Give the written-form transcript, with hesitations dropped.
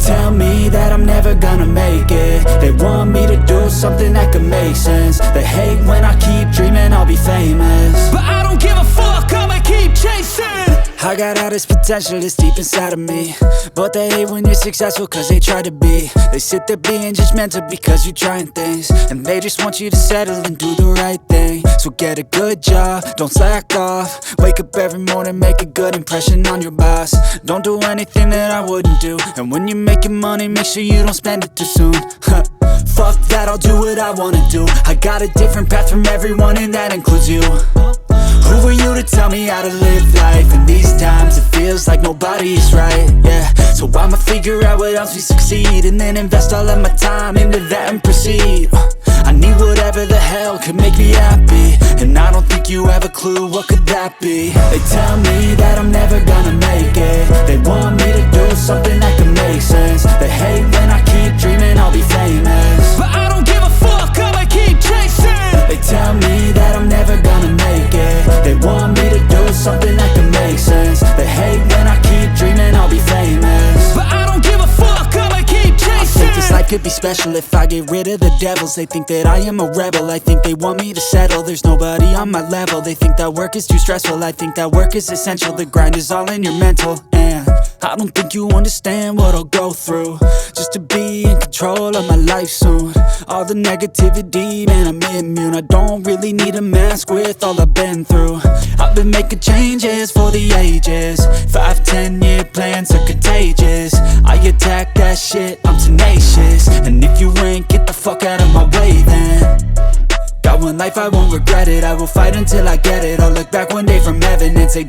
tell me that I'm never gonna make it. They want me to do something that could make sense. They hate when I keep dreaming I'll be famous, but I don't give a fuck, I'ma keep chasing. I got all this potential that's deep inside of me, but they hate when you're successful cause they try to be. They sit there being judgmental because you're trying things, and they just want you to settle and do the right thing. So get a good job, don't slack off. Wake up every morning, make a good impression on your boss. Don't do anything that I wouldn't do, and when you're making money, make sure you don't spend it too soon. Fuck that, I'll do what I wanna do. I got a different path from everyone, and that includes you. Who are you to tell me how to live life? In these times it feels like nobody is right, yeah. So I'ma figure out what else we succeed, and then invest all of my time into that and proceed. I need whatever the hell could make me happy, and I don't think you have a clue what could that be. They tell me that I'm never gonna make it. They want me to do something that could make sense. They hate when I keep dreaming I'll be famous, but I don't give a fuck, I'ma keep chasing. They tell me that I'm never gonna make it. They want me to do something that can make sense. They hate when I keep dreaming I'll be famous, but I don't give a fuck, I'ma keep chasing. I think this life could be special if I get rid of the devils. They think that I am a rebel, I think they want me to settle. There's nobody on my level. They think that work is too stressful, I think that work is essential. The grind is all in your mental, and I don't think you understand what I'll go through just to be in control of my life soon. All the negativity, man, I'm immune. I don't really need a mask with all I've been through. I've been making changes for the ages. 5-10 year plans are contagious. I attack that shit, I'm tenacious. And if you ain't, get the fuck out of my way then. Got one life, I won't regret it. I will fight until I get it. I'll look back one day from heaven and say